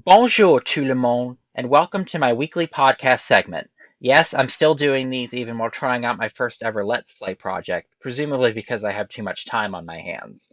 Bonjour tout le monde, and welcome to my weekly podcast segment. Yes, I'm still doing these even while trying out my first ever Let's Play project, presumably because I have too much time on my hands.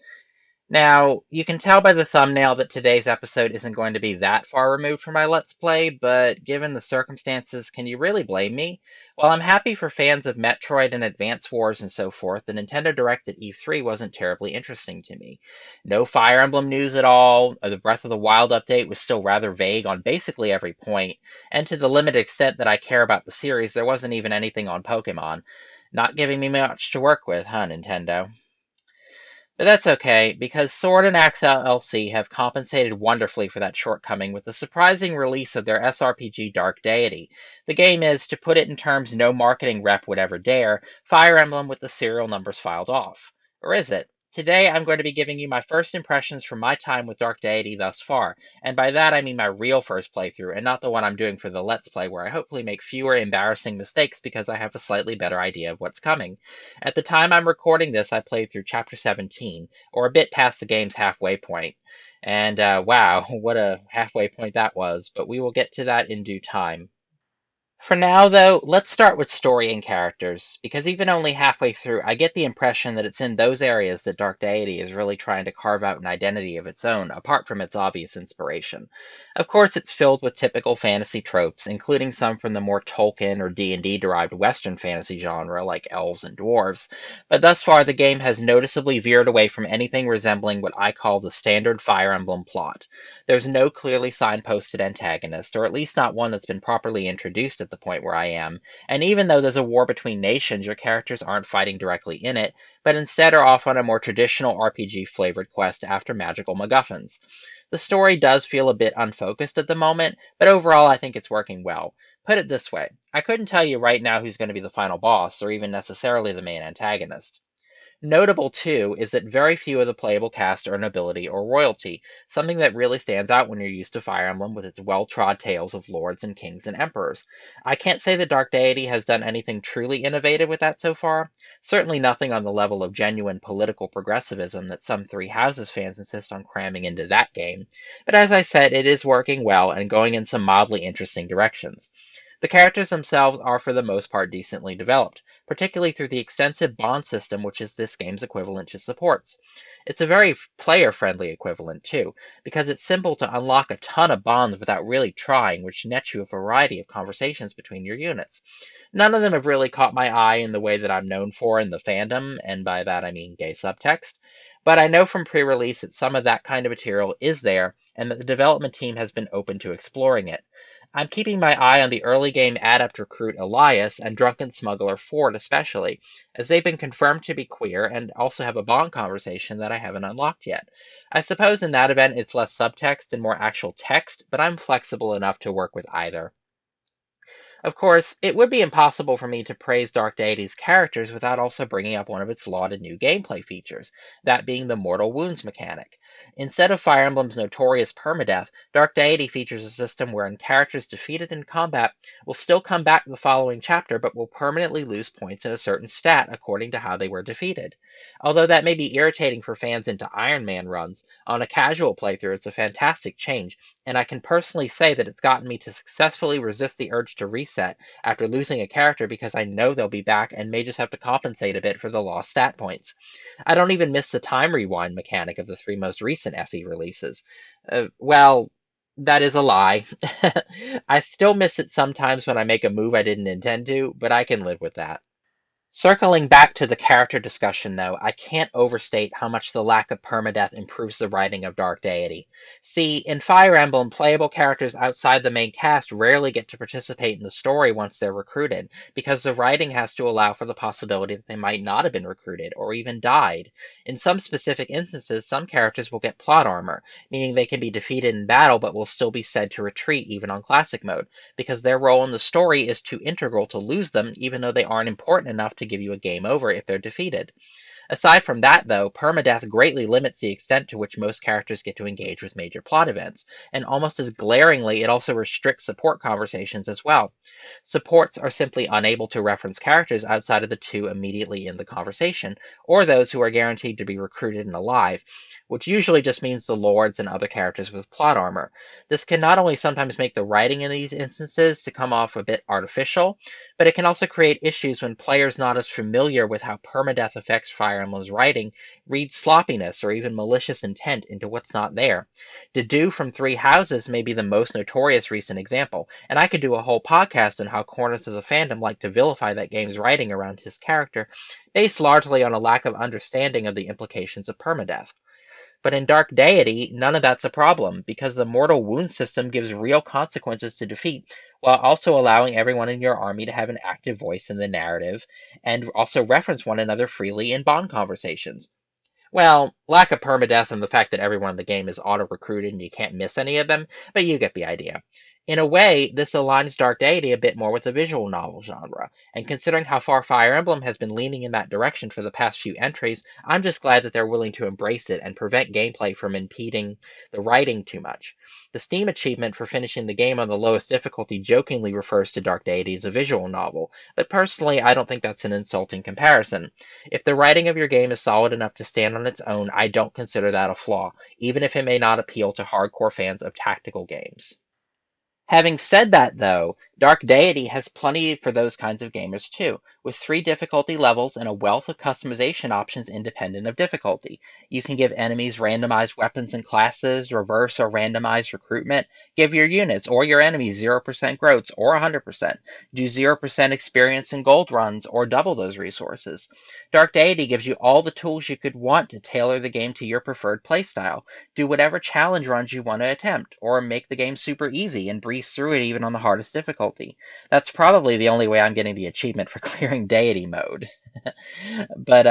Now, you can tell by the thumbnail that today's episode isn't going to be that far removed from my Let's Play, but given the circumstances, can you really blame me? While I'm happy for fans of Metroid and Advance Wars and so forth, the Nintendo Direct at E3 wasn't terribly interesting to me. No Fire Emblem news at all, the Breath of the Wild update was still rather vague on basically every point, and to the limited extent that I care about the series, there wasn't even anything on Pokemon. Not giving me much to work with, huh, Nintendo? But that's okay, because Sword and Axe LLC have compensated wonderfully for that shortcoming with the surprising release of their SRPG Dark Deity. The game is, to put it in terms no marketing rep would ever dare, Fire Emblem with the serial numbers filed off. Or is it? Today I'm going to be giving you my first impressions from my time with Dark Deity thus far, and by that I mean my real first playthrough, and not the one I'm doing for the Let's Play, where I hopefully make fewer embarrassing mistakes because I have a slightly better idea of what's coming. At the time I'm recording this, I played through Chapter 17, or a bit past the game's halfway point. And wow, what a halfway point that was, but we will get to that in due time. For now, though, let's start with story and characters, because even only halfway through, I get the impression that it's in those areas that Dark Deity is really trying to carve out an identity of its own, apart from its obvious inspiration. Of course, it's filled with typical fantasy tropes, including some from the more Tolkien or D&D derived Western fantasy genre, like elves and dwarves, but thus far the game has noticeably veered away from anything resembling what I call the standard Fire Emblem plot. There's no clearly signposted antagonist, or at least not one that's been properly introduced at the point where I am, and even though there's a war between nations, your characters aren't fighting directly in it, but instead are off on a more traditional RPG flavored quest after magical MacGuffins. The story does feel a bit unfocused at the moment, but overall I think it's working well. Put it this way, I couldn't tell you right now who's going to be the final boss, or even necessarily the main antagonist. Notable, too, is that very few of the playable cast are nobility or royalty, something that really stands out when you're used to Fire Emblem with its well-trod tales of lords and kings and emperors. I can't say that Dark Deity has done anything truly innovative with that so far, certainly nothing on the level of genuine political progressivism that some Three Houses fans insist on cramming into that game, but as I said, it is working well and going in some mildly interesting directions. The characters themselves are for the most part decently developed, particularly through the extensive bond system which is this game's equivalent to supports. It's a very player-friendly equivalent, too, because it's simple to unlock a ton of bonds without really trying, which nets you a variety of conversations between your units. None of them have really caught my eye in the way that I'm known for in the fandom, and by that I mean gay subtext, but I know from pre-release that some of that kind of material is there, and that the development team has been open to exploring it. I'm keeping my eye on the early game adept recruit Elias and drunken smuggler Ford especially, as they've been confirmed to be queer and also have a bond conversation that I haven't unlocked yet. I suppose in that event it's less subtext and more actual text, but I'm flexible enough to work with either. Of course, it would be impossible for me to praise Dark Deity's characters without also bringing up one of its lauded new gameplay features, that being the Mortal Wounds mechanic. Instead of Fire Emblem's notorious permadeath, Dark Deity features a system wherein characters defeated in combat will still come back the following chapter but will permanently lose points in a certain stat according to how they were defeated. Although that may be irritating for fans into Iron Man runs, on a casual playthrough it's a fantastic change, and I can personally say that it's gotten me to successfully resist the urge to reset after losing a character because I know they'll be back and may just have to compensate a bit for the lost stat points. I don't even miss the time rewind mechanic of the three most recent FE releases. Well, that is a lie. I still miss it sometimes when I make a move I didn't intend to, but I can live with that. Circling back to the character discussion, though, I can't overstate how much the lack of permadeath improves the writing of Dark Deity. See, in Fire Emblem, playable characters outside the main cast rarely get to participate in the story once they're recruited, because the writing has to allow for the possibility that they might not have been recruited, or even died. In some specific instances, some characters will get plot armor, meaning they can be defeated in battle but will still be said to retreat even on Classic mode, because their role in the story is too integral to lose them even though they aren't important enough to give you a game over if they're defeated. Aside from that, though, permadeath greatly limits the extent to which most characters get to engage with major plot events, and almost as glaringly, it also restricts support conversations as well. Supports are simply unable to reference characters outside of the two immediately in the conversation, or those who are guaranteed to be recruited and alive, which usually just means the lords and other characters with plot armor. This can not only sometimes make the writing in these instances to come off a bit artificial, but it can also create issues when players not as familiar with how permadeath affects Fire Emblem's writing read sloppiness or even malicious intent into what's not there. Dedue from Three Houses may be the most notorious recent example, and I could do a whole podcast on how corners of the fandom like to vilify that game's writing around his character, based largely on a lack of understanding of the implications of permadeath. But in Dark Deity, none of that's a problem, because the mortal wound system gives real consequences to defeat, while also allowing everyone in your army to have an active voice in the narrative, and also reference one another freely in bond conversations. Well, lack of permadeath and the fact that everyone in the game is auto-recruited and you can't miss any of them, but you get the idea. In a way, this aligns Dark Deity a bit more with the visual novel genre, and considering how far Fire Emblem has been leaning in that direction for the past few entries, I'm just glad that they're willing to embrace it and prevent gameplay from impeding the writing too much. The Steam achievement for finishing the game on the lowest difficulty jokingly refers to Dark Deity as a visual novel, but personally I don't think that's an insulting comparison. If the writing of your game is solid enough to stand on its own, I don't consider that a flaw, even if it may not appeal to hardcore fans of tactical games. Having said that, though, Dark Deity has plenty for those kinds of gamers too, with 3 difficulty levels and a wealth of customization options independent of difficulty. You can give enemies randomized weapons and classes, reverse or randomized recruitment, give your units or your enemies 0% growths or 100%, do 0% experience and gold runs or double those resources. Dark Deity gives you all the tools you could want to tailor the game to your preferred playstyle. Do whatever challenge runs you want to attempt, or make the game super easy and breeze through it even on the hardest difficulty. That's probably the only way I'm getting the achievement for clearing Deity mode. But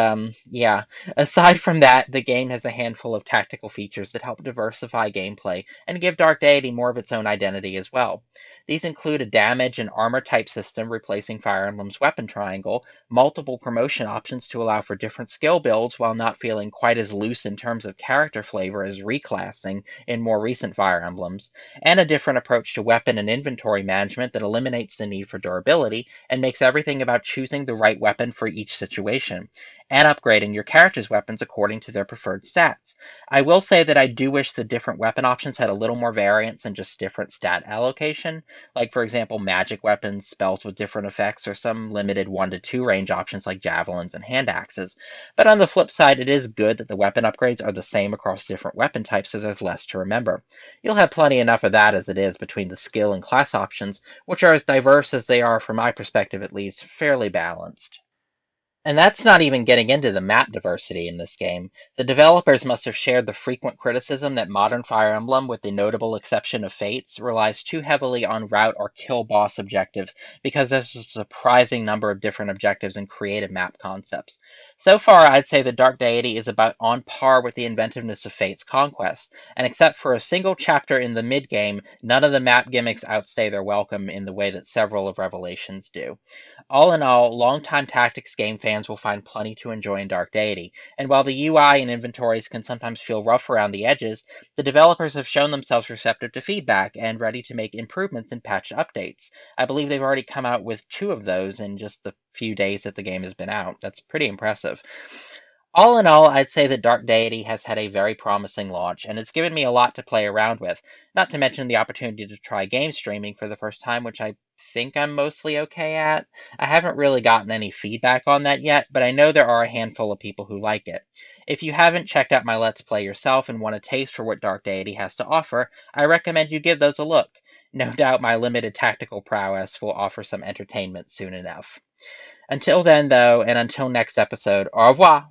yeah, aside from that, the game has a handful of tactical features that help diversify gameplay and give Dark Deity more of its own identity as well. These include a damage and armor type system replacing Fire Emblem's weapon triangle, multiple promotion options to allow for different skill builds while not feeling quite as loose in terms of character flavor as reclassing in more recent Fire Emblems, and a different approach to weapon and inventory management that eliminates the need for durability and makes everything about choosing the right weapon for each situation, and upgrading your character's weapons according to their preferred stats. I will say that I do wish the different weapon options had a little more variance than just different stat allocation, like for example magic weapons, spells with different effects, or some limited 1 to 2 range options like javelins and hand axes. But on the flip side, it is good that the weapon upgrades are the same across different weapon types so there's less to remember. You'll have plenty enough of that as it is between the skill and class options, which are as diverse as they are from my perspective at least, fairly balanced. And that's not even getting into the map diversity in this game. The developers must have shared the frequent criticism that modern Fire Emblem, with the notable exception of Fates, relies too heavily on route or kill boss objectives because there's a surprising number of different objectives and creative map concepts. So far, I'd say that Dark Deity is about on par with the inventiveness of Fate's Conquest, and except for a single chapter in the mid-game, none of the map gimmicks outstay their welcome in the way that several of Revelations do. All in all, longtime Tactics game fans will find plenty to enjoy in Dark Deity, and while the UI and inventories can sometimes feel rough around the edges, the developers have shown themselves receptive to feedback and ready to make improvements and patch updates. I believe they've already come out with 2 of those in just the few days that the game has been out. That's pretty impressive. All in all, I'd say that Dark Deity has had a very promising launch, and it's given me a lot to play around with, not to mention the opportunity to try game streaming for the first time, which I think I'm mostly okay at. I haven't really gotten any feedback on that yet, but I know there are a handful of people who like it. If you haven't checked out my Let's Play yourself and want a taste for what Dark Deity has to offer, I recommend you give those a look. No doubt my limited tactical prowess will offer some entertainment soon enough. Until then, though, and until next episode, au revoir!